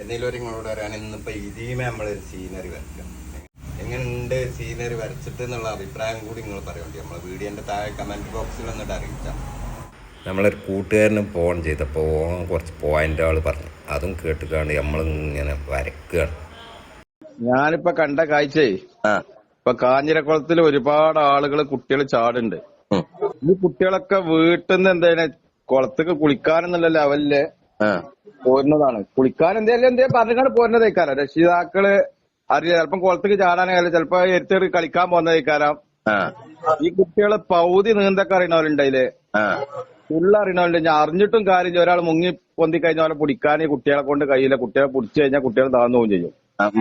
എന്നതിലൊരു നിങ്ങളോട് പറയാൻ ഇന്നിപ്പോൾ ഇതിമേ നമ്മളൊരു സീനറി വരയ്ക്കാം. എങ്ങനെയുണ്ട് സീനറി വരച്ചിട്ട് എന്നുള്ള അഭിപ്രായം കൂടി നിങ്ങൾ പറയണ്ടേ. നമ്മളെ വീഡിയോൻ്റെ താഴെ കമൻറ്റ് ബോക്സിൽ വന്നിട്ട് അറിയിച്ചാൽ. നമ്മളൊരു കൂട്ടുകാരന് ഫോൺ ചെയ്തപ്പോൾ കുറച്ച് പോയിന്റുകൾ പറഞ്ഞു, അതും കേട്ടിട്ടാണ് നമ്മളിങ്ങനെ വരയ്ക്കുകയാണ്. ഞാനിപ്പോ കണ്ട കാഴ്ചയെ ഇപ്പൊ കാഞ്ഞിരക്കുളത്തിൽ ഒരുപാട് ആളുകൾ കുട്ടികൾ ചാടുണ്ട്. ഈ കുട്ടികളൊക്കെ വീട്ടിൽ നിന്ന് എന്താണ് കുളത്തേക്ക് കുളിക്കാനെന്നുള്ള ലെവലില് പോരുന്നതാണ്. കുളിക്കാൻ എന്തേലും പറഞ്ഞാണ് പോരുന്നതേക്കാരം. രക്ഷിതാക്കള് അറിയാം, ചിലപ്പം കുളത്തേക്ക് ചാടാനായാലും ചിലപ്പോ എടുത്തേറി കളിക്കാൻ പോകുന്നതേക്കാരം. ഈ കുട്ടികള് പൗതി നീന്തൊക്കെ അറിയണവരുണ്ടതില്, ഫുള്ള് അറിയണവരുണ്ട്. ഞാൻ അറിഞ്ഞിട്ടും കാര്യമില്ല. ഒരാൾ മുങ്ങി പൊന്തി കഴിഞ്ഞ പോലെ പിടിക്കാൻ ഈ കുട്ടികളെ കൊണ്ട് കഴിയില്ല. കുട്ടികളെ പിടിച്ചു കഴിഞ്ഞാൽ കുട്ടികൾ താഴ്ന്നു പോവുകയും ചെയ്യും.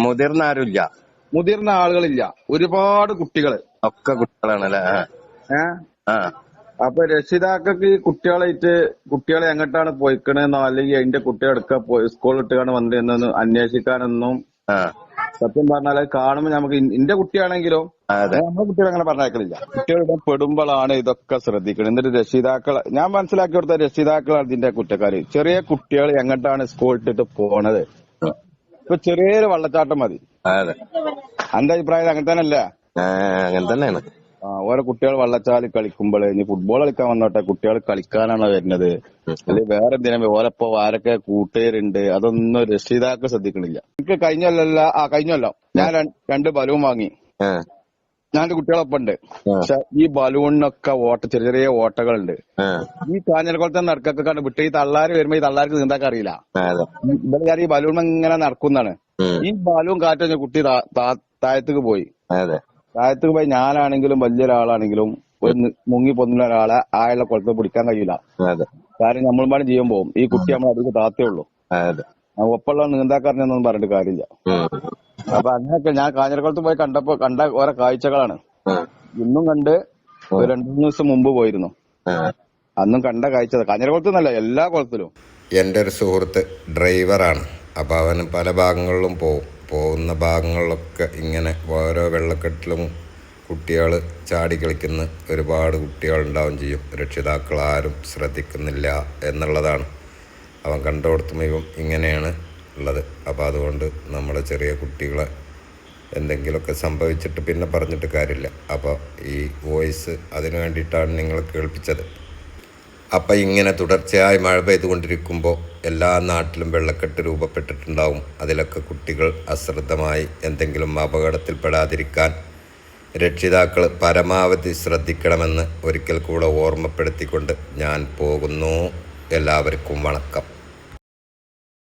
മുതിർന്ന ആരുമില്ല, മുതിർന്ന ആളുകളില്ല, ഒരുപാട് കുട്ടികള് ഒക്കെ കുട്ടികളാണല്ലേ. അപ്പൊ രക്ഷിതാക്കൾക്ക് ഈ കുട്ടികളെ എങ്ങോട്ടാണ് പോയിക്കണെന്നോ അല്ലെങ്കിൽ അതിന്റെ കുട്ടികളെടുക്ക സ്കൂളിൽ ഇട്ടുകാണ് വന്നതെന്നൊന്നും അന്വേഷിക്കാനൊന്നും സത്യം പറഞ്ഞാൽ കാണുമ്പോ നമുക്ക് എന്റെ കുട്ടിയാണെങ്കിലും നമ്മുടെ കുട്ടികൾ അങ്ങനെ പറഞ്ഞേക്കണില്ല. കുട്ടികളുടെ പെടുമ്പോഴാണ് ഇതൊക്കെ ശ്രദ്ധിക്കുന്നത്. എന്നിട്ട് രക്ഷിതാക്കൾ, ഞാൻ മനസ്സിലാക്കി കൊടുത്ത രക്ഷിതാക്കളാണ് ഇതിന്റെ കുറ്റക്കാര്. ചെറിയ കുട്ടികൾ എങ്ങോട്ടാണ് സ്കൂളിൽ ഇട്ടിട്ട് പോണത്. ഇപ്പൊ ചെറിയൊരു വെള്ളച്ചാട്ടം മതി. എന്റെ അഭിപ്രായം അങ്ങനെ തന്നെ അല്ലേ? അങ്ങനെ തന്നെയാണ്. ഓരോ കുട്ടികൾ വെള്ളച്ചാലിൽ കളിക്കുമ്പോൾ ഇനി ഫുട്ബോൾ കളിക്കാൻ വന്നോട്ടെ, കുട്ടികൾ കളിക്കാനാണ് വരുന്നത്, അല്ലെങ്കിൽ വേറെ എന്തിനാ ഓരപ്പോ ആരൊക്കെ കൂട്ടുകാരുണ്ട്, അതൊന്നും രക്ഷിതാക്കൾ ശ്രദ്ധിക്കണില്ല. എനിക്ക് കഴിഞ്ഞല്ലോ ഞാൻ 2 ബലൂൺ വാങ്ങി. ഞാൻ കുട്ടികളൊപ്പം ഉണ്ട്. പക്ഷെ ഈ ബലൂണിനൊക്കെ ചെറിയ ചെറിയ ഓട്ടകളുണ്ട്. ഈ കാഞ്ഞിരക്കുളത്തെ നടക്കൊക്കെ കണ്ട് വിട്ട് ഈ തള്ളാര് വരുമ്പോ ഈ തള്ളാർക്ക് നീന്താക്കാൻ അറിയില്ല. ഇവിടെ ഈ ബലൂൺ ഇങ്ങനെ നടക്കുന്നതാണ്. ഈ ബലൂൺ കാറ്റ് കുട്ടി താഴത്തേക്ക് പോയി. താഴത്തേക്ക് പോയി ഞാനാണെങ്കിലും വലിയൊരാളാണെങ്കിലും മുങ്ങി പൊന്നുന്ന ഒരാളെ ആയുള്ള കുളത്ത് പിടിക്കാൻ കഴിയില്ല. കാര്യം നമ്മളുമാരും ജീവൻ പോകും. ഈ കുട്ടി നമ്മൾ അതിൽ താത്തേ ഉള്ളൂ. ഒപ്പമുള്ള നീന്താക്കാരനൊന്നും പറഞ്ഞിട്ട് കാര്യമില്ല. അപ്പൊ അങ്ങനെയൊക്കെ ഞാൻ കാഞ്ഞിരക്കുളത്ത് പോയി കണ്ട ഓരോ കാഴ്ചകളാണ്. ഇന്നും കണ്ട് 2-3 ദിവസം മുമ്പ് പോയിരുന്നു. അന്നും കണ്ട കാഴ്ച കാഞ്ഞിരക്കുളത്ത് നിന്നല്ല, എല്ലാ കുളത്തിലും. എൻ്റെ ഒരു സുഹൃത്ത് ഡ്രൈവറാണ്. അപ്പൊ അവന് പല ഭാഗങ്ങളിലും പോകുന്ന ഭാഗങ്ങളിലൊക്കെ ഇങ്ങനെ ഓരോ വെള്ളക്കെട്ടിലും കുട്ടികൾ ചാടി കളിക്കുന്ന ഒരുപാട് കുട്ടികളുണ്ടാവും ചെയ്യും. രക്ഷിതാക്കൾ ആരും ശ്രദ്ധിക്കുന്നില്ല എന്നുള്ളതാണ് അവൻ കണ്ടുകൊടുത്തും ഇങ്ങനെയാണ് ഉള്ളത്. അപ്പോൾ അതുകൊണ്ട് നമ്മുടെ ചെറിയ കുട്ടികളെ എന്തെങ്കിലുമൊക്കെ സംഭവിച്ചിട്ട് പിന്നെ പറഞ്ഞിട്ട് കാര്യമില്ല. അപ്പോൾ ഈ വോയിസ് അതിനു വേണ്ടിയിട്ടാണ് നിങ്ങൾ കേൾപ്പിച്ചത്. അപ്പം ഇങ്ങനെ തുടർച്ചയായി മഴ പെയ്തുകൊണ്ടിരിക്കുമ്പോൾ എല്ലാ നാട്ടിലും വെള്ളക്കെട്ട് രൂപപ്പെട്ടിട്ടുണ്ടാവും. അതിലൊക്കെ കുട്ടികൾ അശ്രദ്ധമായി എന്തെങ്കിലും അപകടത്തിൽപ്പെടാതിരിക്കാൻ രക്ഷിതാക്കൾ പരമാവധി ശ്രദ്ധിക്കണമെന്ന് ഒരിക്കൽ കൂടെ ഓർമ്മപ്പെടുത്തിക്കൊണ്ട് ഞാൻ പോകുന്നു. എല്ലാവർക്കും വണക്കം.